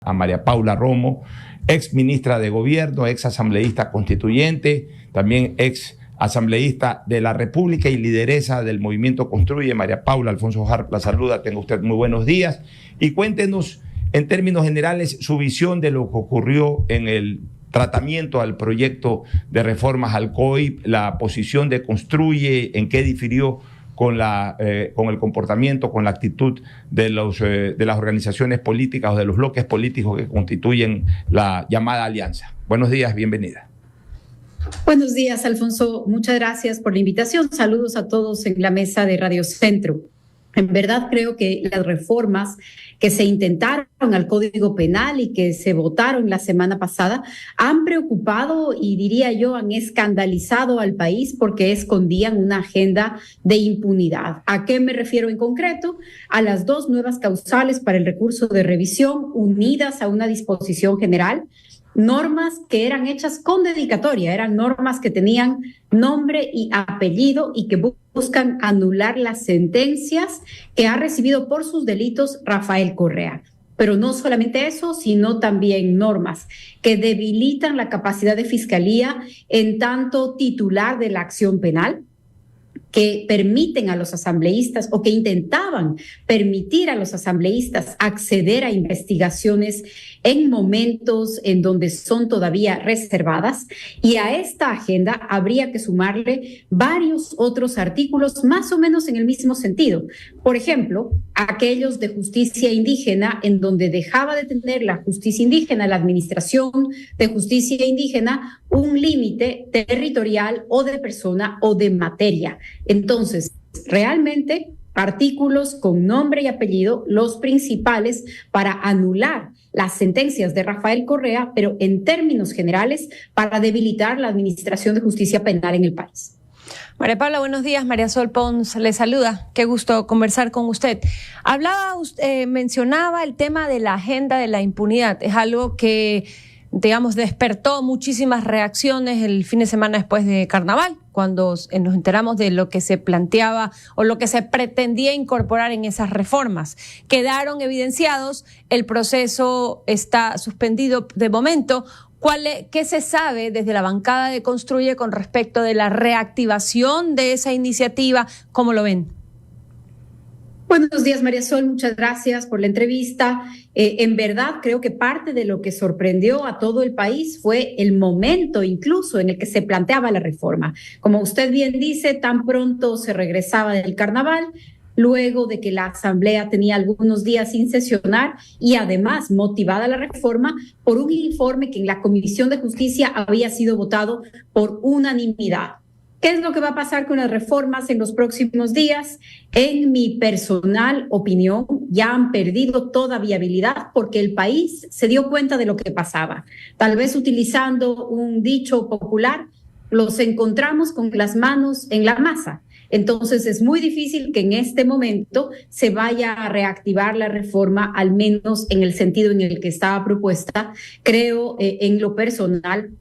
a María Paula Romo, ex ministra de Gobierno, ex asambleísta constituyente, también ex asambleísta de la República y lideresa del Movimiento Construye. María Paula, Alfonso Harp la saluda, tenga usted muy buenos días y cuéntenos en términos generales su visión de lo que ocurrió en el tratamiento al proyecto de reformas al COIP, la posición de Construye, en qué difirió con el comportamiento, con la actitud de las organizaciones políticas o de los bloques políticos que constituyen la llamada alianza. Buenos días, bienvenida. Buenos días, Alfonso. Muchas gracias por la invitación. Saludos a todos en la mesa de Radio Centro. En verdad creo que las reformas que se intentaron al Código Penal y que se votaron la semana pasada han preocupado y diría yo han escandalizado al país porque escondían una agenda de impunidad. ¿A qué me refiero en concreto? A las dos nuevas causales para el recurso de revisión unidas a una disposición general. Normas que eran hechas con dedicatoria, eran normas que tenían nombre y apellido y que buscan anular las sentencias que ha recibido por sus delitos Rafael Correa. Pero no solamente eso, sino también normas que debilitan la capacidad de fiscalía en tanto titular de la acción penal, que permiten a los asambleístas o que intentaban permitir a los asambleístas acceder a investigaciones en momentos en donde son todavía reservadas. Y a esta agenda habría que sumarle varios otros artículos más o menos en el mismo sentido. Por ejemplo, aquellos de justicia indígena, en donde dejaba de tener la justicia indígena, la administración de justicia indígena, un límite territorial o de persona o de materia. Entonces, realmente, artículos con nombre y apellido, los principales para anular las sentencias de Rafael Correa, pero en términos generales, para debilitar la administración de justicia penal en el país. María Paula, buenos días. María Sol Pons le saluda. Qué gusto conversar con usted. Mencionaba el tema de la agenda de la impunidad. Es algo que, digamos, despertó muchísimas reacciones el fin de semana después de Carnaval, cuando nos enteramos de lo que se planteaba o lo que se pretendía incorporar en esas reformas. Quedaron evidenciados, el proceso está suspendido de momento. ¿Qué se sabe desde la bancada de Construye con respecto de la reactivación de esa iniciativa? ¿Cómo lo ven? Buenos días, María Sol. Muchas gracias por la entrevista. En verdad, creo que parte de lo que sorprendió a todo el país fue el momento incluso en el que se planteaba la reforma. Como usted bien dice, tan pronto se regresaba del Carnaval, luego de que la Asamblea tenía algunos días sin sesionar y además motivada la reforma por un informe que en la Comisión de Justicia había sido votado por unanimidad. ¿Qué es lo que va a pasar con las reformas en los próximos días? En mi personal opinión, ya han perdido toda viabilidad porque el país se dio cuenta de lo que pasaba. Tal vez utilizando un dicho popular, los encontramos con las manos en la masa. Entonces es muy difícil que en este momento se vaya a reactivar la reforma, al menos en el sentido en el que estaba propuesta. Creo en lo personal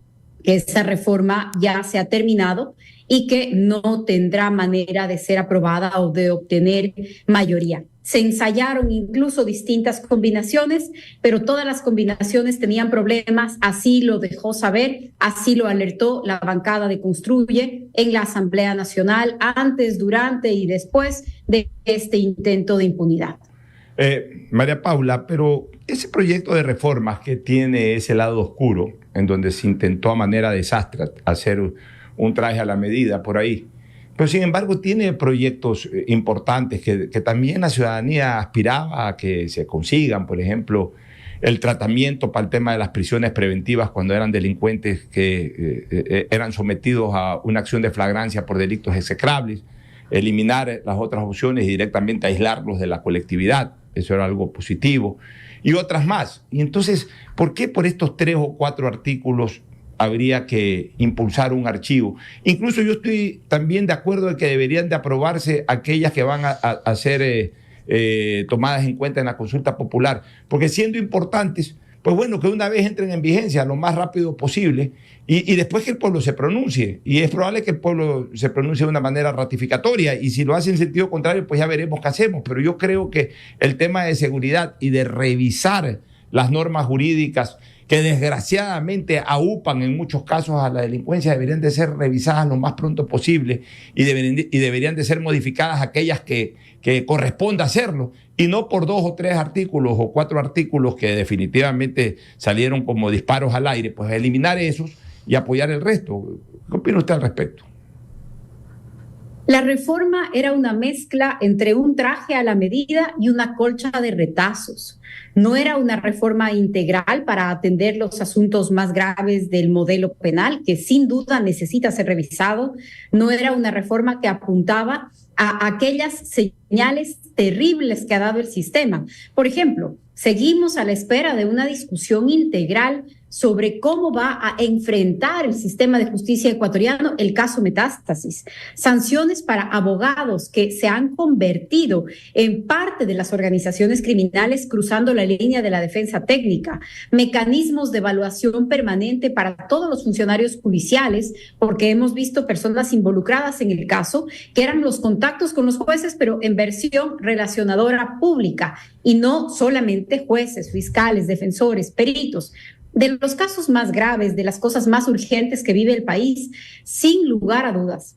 que esa reforma ya se ha terminado y que no tendrá manera de ser aprobada o de obtener mayoría. Se ensayaron incluso distintas combinaciones, pero todas las combinaciones tenían problemas, así lo dejó saber, así lo alertó la bancada de Construye en la Asamblea Nacional antes, durante y después de este intento de impunidad. María Paula, pero ese proyecto de reformas que tiene ese lado oscuro, en donde se intentó a manera de desastre hacer un traje a la medida por ahí, pero sin embargo tiene proyectos importantes que también la ciudadanía aspiraba a que se consigan. Por ejemplo, el tratamiento para el tema de las prisiones preventivas cuando eran delincuentes que eran sometidos a una acción de flagrancia por delitos execrables, eliminar las otras opciones y directamente aislarlos de la colectividad. Eso era algo positivo. Y otras más. Y entonces, ¿por qué por estos 3 o 4 artículos habría que impulsar un archivo? Incluso yo estoy también de acuerdo en que deberían de aprobarse aquellas que van a ser tomadas en cuenta en la consulta popular, porque siendo importantes, pues bueno, que una vez entren en vigencia lo más rápido posible y después que el pueblo se pronuncie. Y es probable que el pueblo se pronuncie de una manera ratificatoria y si lo hace en sentido contrario, pues ya veremos qué hacemos. Pero yo creo que el tema de seguridad y de revisar las normas jurídicas que desgraciadamente aupan en muchos casos a la delincuencia deberían de ser revisadas lo más pronto posible y deberían de ser modificadas aquellas que corresponda hacerlo, y no por 2 o 3 artículos o 4 artículos que definitivamente salieron como disparos al aire, pues eliminar esos y apoyar el resto. ¿Qué opina usted al respecto? La reforma era una mezcla entre un traje a la medida y una colcha de retazos. No era una reforma integral para atender los asuntos más graves del modelo penal, que sin duda necesita ser revisado. No era una reforma que apuntaba a aquellas señales terribles que ha dado el sistema. Por ejemplo, seguimos a la espera de una discusión integral sobre cómo va a enfrentar el sistema de justicia ecuatoriano el caso Metástasis. Sanciones para abogados que se han convertido en parte de las organizaciones criminales cruzando la línea de la defensa técnica. Mecanismos de evaluación permanente para todos los funcionarios judiciales, porque hemos visto personas involucradas en el caso que eran los contactos con los jueces, pero en versión relacionadora pública y no solamente jueces, fiscales, defensores, peritos. De los casos más graves, de las cosas más urgentes que vive el país, sin lugar a dudas,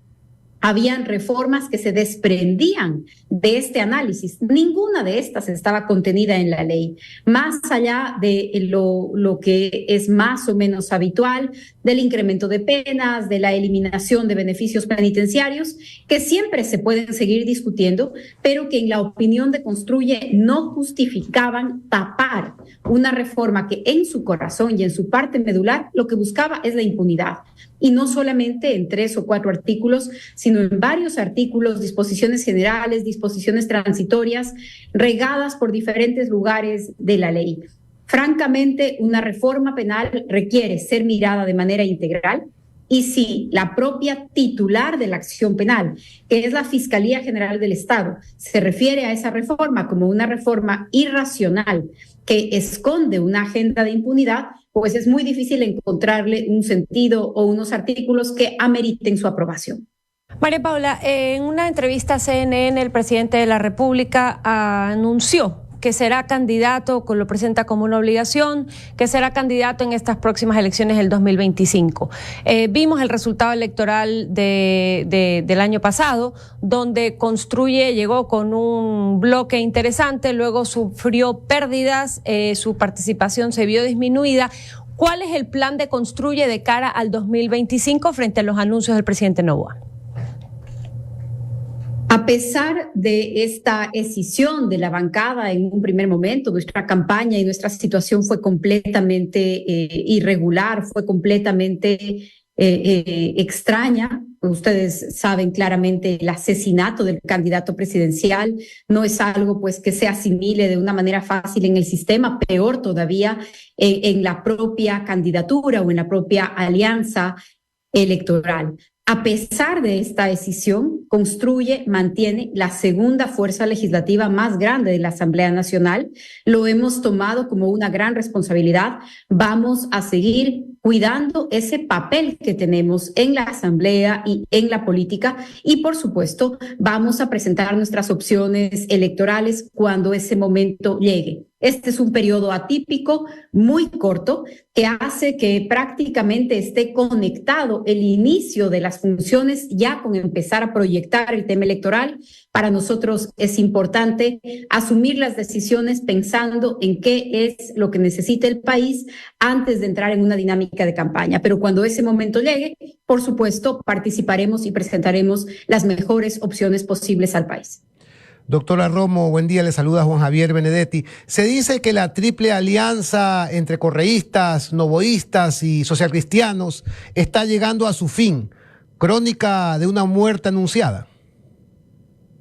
habían reformas que se desprendían de este análisis. Ninguna de estas estaba contenida en la ley. Más allá de lo que es más o menos habitual, del incremento de penas, de la eliminación de beneficios penitenciarios, que siempre se pueden seguir discutiendo, pero que en la opinión de Construye no justificaban tapar una reforma que en su corazón y en su parte medular lo que buscaba es la impunidad. Y no solamente en 3 o 4 artículos, sino en varios artículos, disposiciones generales, disposiciones transitorias, regadas por diferentes lugares de la ley. Francamente, una reforma penal requiere ser mirada de manera integral, y si la propia titular de la acción penal, que es la Fiscalía General del Estado, se refiere a esa reforma como una reforma irracional que esconde una agenda de impunidad, pues es muy difícil encontrarle un sentido o unos artículos que ameriten su aprobación. María Paula, en una entrevista a CNN, el presidente de la República anunció que será candidato, lo presenta como una obligación, que será candidato en estas próximas elecciones del 2025. Vimos el resultado electoral del año pasado, donde Construye llegó con un bloque interesante, luego sufrió pérdidas, su participación se vio disminuida. ¿Cuál es el plan de Construye de cara al 2025 frente a los anuncios del presidente Noboa? A pesar de esta escisión de la bancada en un primer momento, nuestra campaña y nuestra situación fue completamente irregular, fue completamente extraña. Ustedes saben claramente el asesinato del candidato presidencial no es algo pues que se asimile de una manera fácil en el sistema, peor todavía en la propia candidatura o en la propia alianza electoral. A pesar de esta decisión, mantiene la segunda fuerza legislativa más grande de la Asamblea Nacional. Lo hemos tomado como una gran responsabilidad. Vamos a seguir cuidando ese papel que tenemos en la Asamblea y en la política, y por supuesto vamos a presentar nuestras opciones electorales cuando ese momento llegue. Este es un periodo atípico, muy corto, que hace que prácticamente esté conectado el inicio de las funciones ya con empezar a proyectar el tema electoral. Para nosotros es importante asumir las decisiones pensando en qué es lo que necesita el país antes de entrar en una dinámica de campaña. Pero cuando ese momento llegue, por supuesto, participaremos y presentaremos las mejores opciones posibles al país. Doctora Romo, buen día, le saluda Juan Javier Benedetti. Se dice que la triple alianza entre correístas, novoístas y socialcristianos está llegando a su fin. Crónica de una muerte anunciada.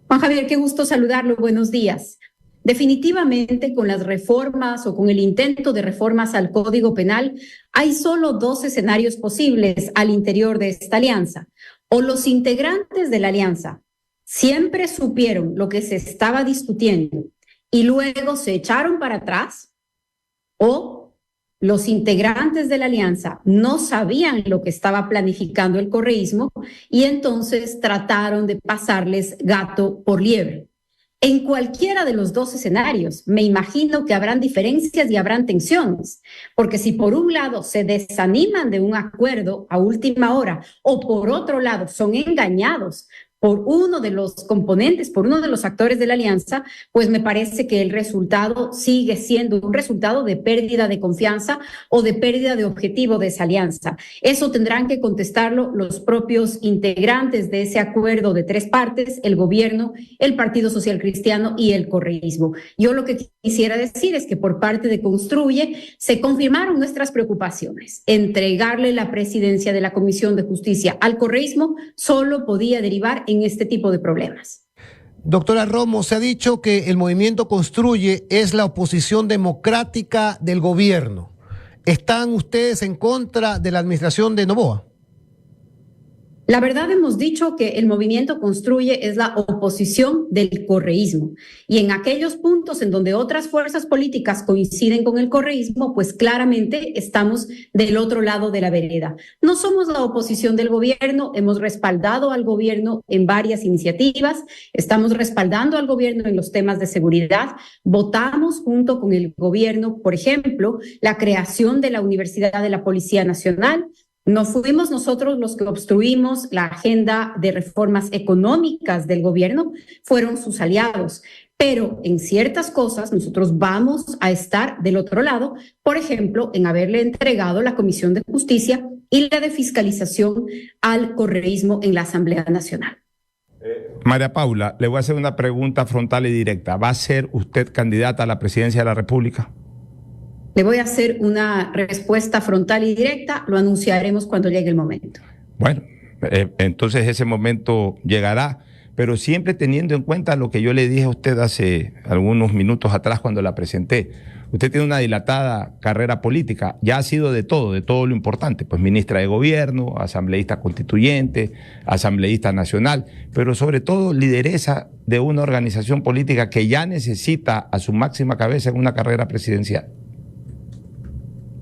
Juan Javier, qué gusto saludarlo. Buenos días. Definitivamente, con las reformas o con el intento de reformas al Código Penal, hay solo 2 escenarios posibles al interior de esta alianza. O los integrantes de la alianza siempre supieron lo que se estaba discutiendo y luego se echaron para atrás, o los integrantes de la alianza no sabían lo que estaba planificando el correísmo y entonces trataron de pasarles gato por liebre. En cualquiera de los dos escenarios, me imagino que habrán diferencias y habrán tensiones, porque si por un lado se desaniman de un acuerdo a última hora o por otro lado son engañados por uno de los componentes, por uno de los actores de la alianza, pues me parece que el resultado sigue siendo un resultado de pérdida de confianza o de pérdida de objetivo de esa alianza. Eso tendrán que contestarlo los propios integrantes de ese acuerdo de tres partes, el gobierno, el Partido Social Cristiano y el correísmo. Yo lo que quisiera decir es que por parte de Construye se confirmaron nuestras preocupaciones. Entregarle la presidencia de la Comisión de Justicia al correísmo solo podía derivar en este tipo de problemas. Doctora Romo, se ha dicho que el movimiento Construye es la oposición democrática del gobierno. ¿Están ustedes en contra de la administración de Noboa? La verdad, hemos dicho que el movimiento Construye es la oposición del correísmo, y en aquellos puntos en donde otras fuerzas políticas coinciden con el correísmo, pues claramente estamos del otro lado de la vereda. No somos la oposición del gobierno, hemos respaldado al gobierno en varias iniciativas, estamos respaldando al gobierno en los temas de seguridad, votamos junto con el gobierno, por ejemplo, la creación de la Universidad de la Policía Nacional. No fuimos nosotros los que obstruimos la agenda de reformas económicas del gobierno, fueron sus aliados. Pero en ciertas cosas nosotros vamos a estar del otro lado, por ejemplo, en haberle entregado la Comisión de Justicia y la de Fiscalización al correísmo en la Asamblea Nacional. María Paula, le voy a hacer una pregunta frontal y directa. ¿Va a ser usted candidata a la presidencia de la República? Le voy a hacer una respuesta frontal y directa, lo anunciaremos cuando llegue el momento. Bueno, entonces ese momento llegará, pero siempre teniendo en cuenta lo que yo le dije a usted hace algunos minutos atrás cuando la presenté. Usted tiene una dilatada carrera política, ya ha sido de todo lo importante, pues ministra de Gobierno, asambleísta constituyente, asambleísta nacional, pero sobre todo lideresa de una organización política que ya necesita a su máxima cabeza en una carrera presidencial.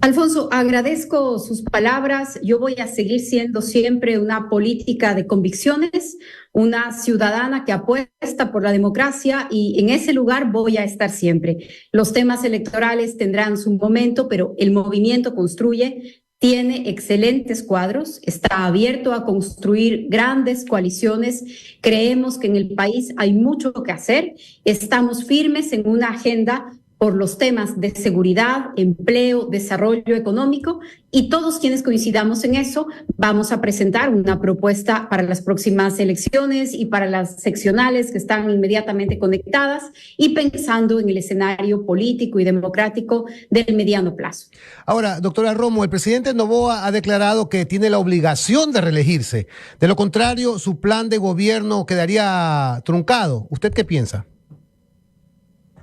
Alfonso, agradezco sus palabras. Yo voy a seguir siendo siempre una política de convicciones, una ciudadana que apuesta por la democracia, y en ese lugar voy a estar siempre. Los temas electorales tendrán su momento, pero el movimiento Construye tiene excelentes cuadros, está abierto a construir grandes coaliciones. Creemos que en el país hay mucho que hacer. Estamos firmes en una agenda por los temas de seguridad, empleo, desarrollo económico, y todos quienes coincidamos en eso vamos a presentar una propuesta para las próximas elecciones y para las seccionales que están inmediatamente conectadas, y pensando en el escenario político y democrático del mediano plazo. Ahora, doctora Romo, el presidente Noboa ha declarado que tiene la obligación de reelegirse. De lo contrario, su plan de gobierno quedaría truncado. ¿Usted qué piensa?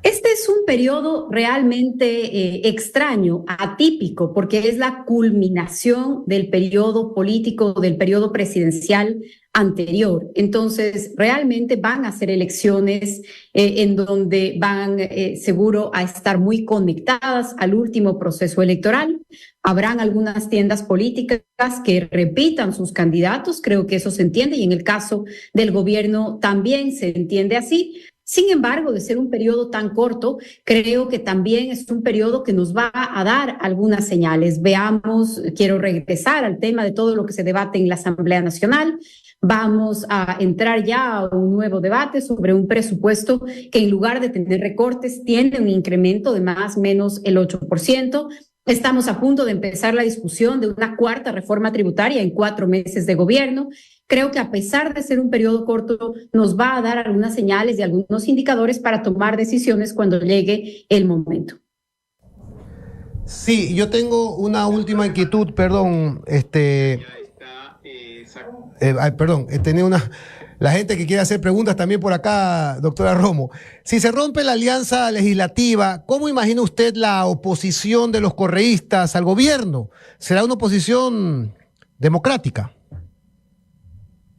Este es un periodo realmente extraño, atípico, porque es la culminación del periodo político, del periodo presidencial anterior. Entonces, realmente van a ser elecciones en donde van seguro a estar muy conectadas al último proceso electoral. Habrán algunas tiendas políticas que repitan sus candidatos, creo que eso se entiende, y en el caso del gobierno también se entiende así. Sin embargo, de ser un periodo tan corto, creo que también es un periodo que nos va a dar algunas señales. Veamos, quiero regresar al tema de todo lo que se debate en la Asamblea Nacional. Vamos a entrar ya a un nuevo debate sobre un presupuesto que, en lugar de tener recortes, tiene un incremento de más o menos el 8%. Estamos a punto de empezar la discusión de una cuarta reforma tributaria en 4 meses de gobierno. Creo que, a pesar de ser un periodo corto, nos va a dar algunas señales y algunos indicadores para tomar decisiones cuando llegue el momento. Sí, yo tengo una última inquietud, perdón, tenía una... La gente que quiere hacer preguntas también por acá, doctora Romo. Si se rompe la alianza legislativa, ¿cómo imagina usted la oposición de los correístas al gobierno? ¿Será una oposición democrática?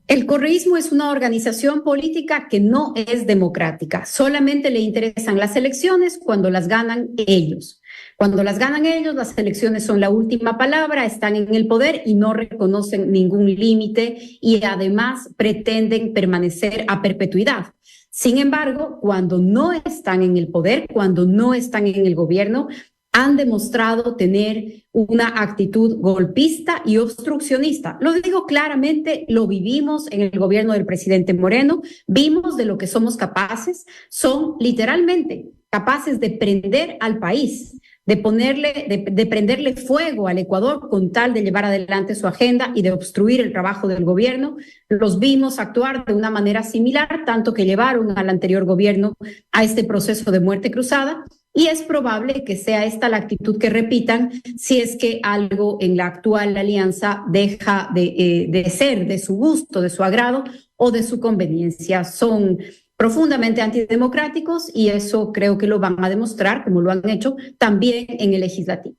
El correísmo es una organización política que no es democrática. Solamente le interesan las elecciones cuando las ganan ellos. Cuando las ganan ellos, las elecciones son la última palabra, están en el poder y no reconocen ningún límite, y además pretenden permanecer a perpetuidad. Sin embargo, cuando no están en el poder, cuando no están en el gobierno, han demostrado tener una actitud golpista y obstruccionista. Lo digo claramente, lo vivimos en el gobierno del presidente Moreno, vimos de lo que somos capaces, son literalmente capaces de prender al país, de prenderle fuego al Ecuador con tal de llevar adelante su agenda y de obstruir el trabajo del gobierno. Los vimos actuar de una manera similar, tanto que llevaron al anterior gobierno a este proceso de muerte cruzada, y es probable que sea esta la actitud que repitan si es que algo en la actual alianza deja de ser de su gusto, de su agrado o de su conveniencia. Son profundamente antidemocráticos y eso creo que lo van a demostrar, como lo han hecho también en el legislativo.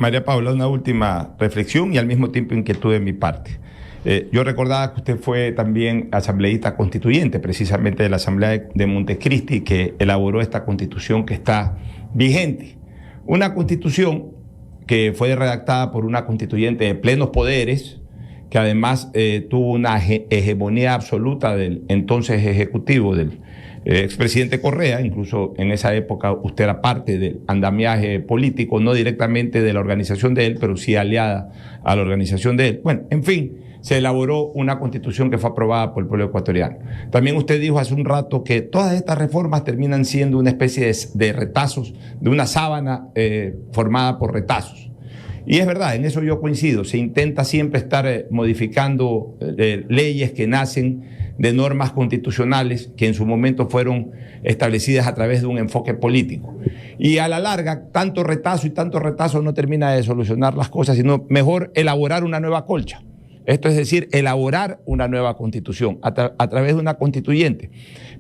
María Paula, una última reflexión y al mismo tiempo inquietud de mi parte. Yo recordaba que usted fue también asambleísta constituyente, precisamente de la Asamblea de Montecristi, que elaboró esta constitución que está vigente. Una constitución que fue redactada por una constituyente de plenos poderes, que además tuvo una hegemonía absoluta del entonces ejecutivo del expresidente Correa. Incluso en esa época usted era parte del andamiaje político, no directamente de la organización de él, pero sí aliada a la organización de él. Bueno, en fin, se elaboró una constitución que fue aprobada por el pueblo ecuatoriano. También usted dijo hace un rato que todas estas reformas terminan siendo una especie de retazos, de una sábana formada por retazos. Y es verdad, en eso yo coincido. Se intenta siempre estar modificando leyes que nacen de normas constitucionales que en su momento fueron establecidas a través de un enfoque político. Y a la larga, tanto retazo no termina de solucionar las cosas, sino mejor elaborar una nueva colcha. Esto es decir, elaborar una nueva constitución a través de una constituyente.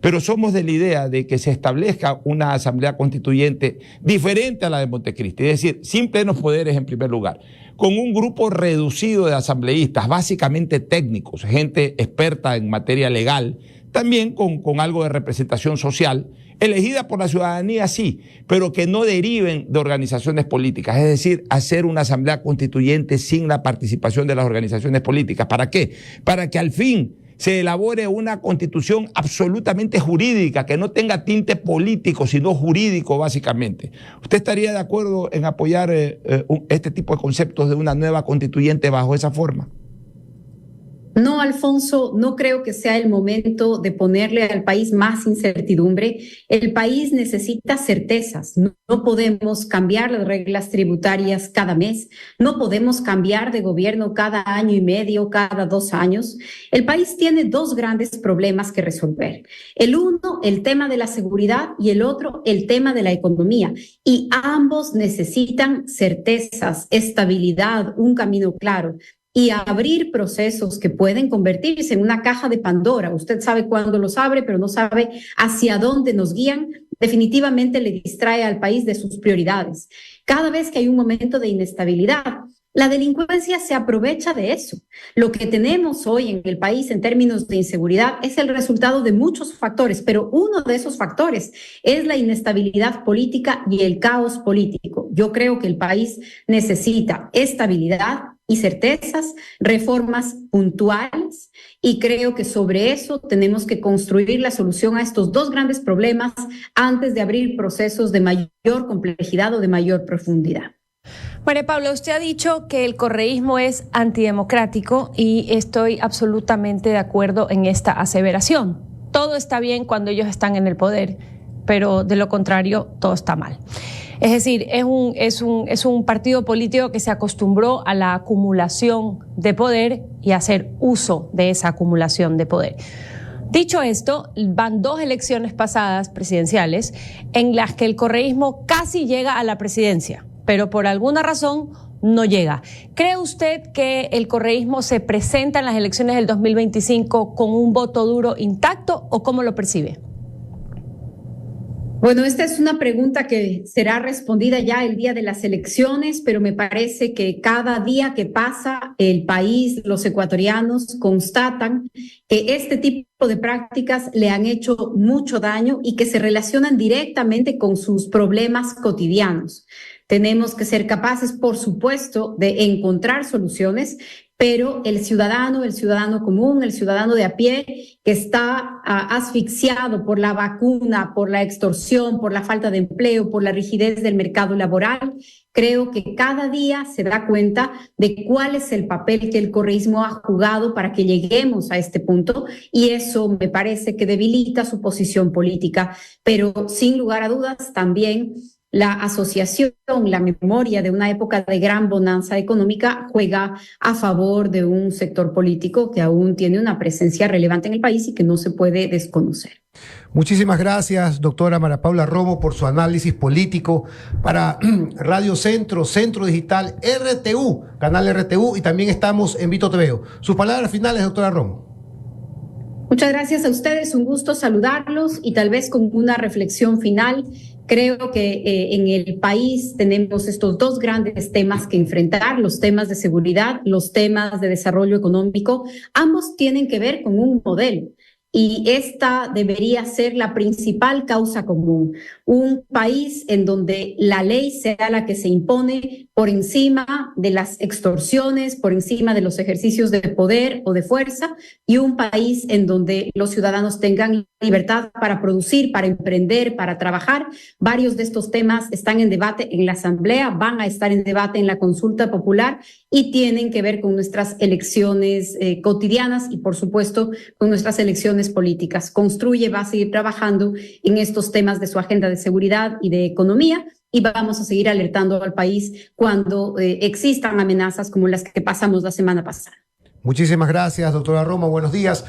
Pero somos de la idea de que se establezca una asamblea constituyente diferente a la de Montecristi, es decir, sin plenos poderes en primer lugar, con un grupo reducido de asambleístas, básicamente técnicos, gente experta en materia legal, también con algo de representación social, elegida por la ciudadanía, sí, pero que no deriven de organizaciones políticas, es decir, hacer una asamblea constituyente sin la participación de las organizaciones políticas. ¿Para qué? Para que al fin se elabore una constitución absolutamente jurídica, que no tenga tinte político, sino jurídico, básicamente. ¿Usted estaría de acuerdo en apoyar este tipo de conceptos de una nueva constituyente bajo esa forma? No, Alfonso, no creo que sea el momento de ponerle al país más incertidumbre. El país necesita certezas. No podemos cambiar las reglas tributarias cada mes. No podemos cambiar de gobierno cada año y medio, cada 2 años. El país tiene 2 grandes problemas que resolver. El uno, el tema de la seguridad, y el otro, el tema de la economía. Y ambos necesitan certezas, estabilidad, un camino claro. Y abrir procesos que pueden convertirse en una caja de Pandora. Usted sabe cuándo los abre, pero no sabe hacia dónde nos guían. Definitivamente le distrae al país de sus prioridades. Cada vez que hay un momento de inestabilidad, la delincuencia se aprovecha de eso. Lo que tenemos hoy en el país en términos de inseguridad es el resultado de muchos factores, pero uno de esos factores es la inestabilidad política y el caos político. Yo creo que el país necesita estabilidad y certezas, reformas puntuales, y creo que sobre eso tenemos que construir la solución a estos 2 grandes problemas antes de abrir procesos de mayor complejidad o de mayor profundidad. María Paula, usted ha dicho que el correísmo es antidemocrático y estoy absolutamente de acuerdo en esta aseveración. Todo está bien cuando ellos están en el poder, pero de lo contrario, todo está mal. Es decir, es un partido político que se acostumbró a la acumulación de poder y a hacer uso de esa acumulación de poder. Dicho esto, van 2 elecciones pasadas presidenciales en las que el correísmo casi llega a la presidencia, pero por alguna razón no llega. ¿Cree usted que el correísmo se presenta en las elecciones del 2025 con un voto duro intacto o cómo lo percibe? Bueno, esta es una pregunta que será respondida ya el día de las elecciones, pero me parece que cada día que pasa el país, los ecuatorianos constatan que este tipo de prácticas le han hecho mucho daño y que se relacionan directamente con sus problemas cotidianos. Tenemos que ser capaces, por supuesto, de encontrar soluciones, pero el ciudadano común, el ciudadano de a pie, que está asfixiado por la vacuna, por la extorsión, por la falta de empleo, por la rigidez del mercado laboral, creo que cada día se da cuenta de cuál es el papel que el correísmo ha jugado para que lleguemos a este punto, y eso me parece que debilita su posición política. Pero sin lugar a dudas, también la asociación, la memoria de una época de gran bonanza económica juega a favor de un sector político que aún tiene una presencia relevante en el país y que no se puede desconocer. Muchísimas gracias, doctora María Paula Romo, por su análisis político para Radio Centro, Centro Digital, RTU, canal RTU, y también estamos en Vito TV. Sus palabras finales, doctora Romo. Muchas gracias a ustedes, un gusto saludarlos, y tal vez con una reflexión final. Creo que en el país tenemos estos dos grandes temas que enfrentar, los temas de seguridad, los temas de desarrollo económico. Ambos tienen que ver con un modelo, y esta debería ser la principal causa común. Un país en donde la ley sea la que se impone por encima de las extorsiones, por encima de los ejercicios de poder o de fuerza, y un país en donde los ciudadanos tengan libertad para producir, para emprender, para trabajar. Varios de estos temas están en debate en la Asamblea, van a estar en debate en la consulta popular, y tienen que ver con nuestras elecciones cotidianas y, por supuesto, con nuestras elecciones políticas. Construye va a seguir trabajando en estos temas de su agenda de seguridad y de economía, y vamos a seguir alertando al país cuando existan amenazas como las que pasamos la semana pasada. Muchísimas gracias, doctora Romo. Buenos días.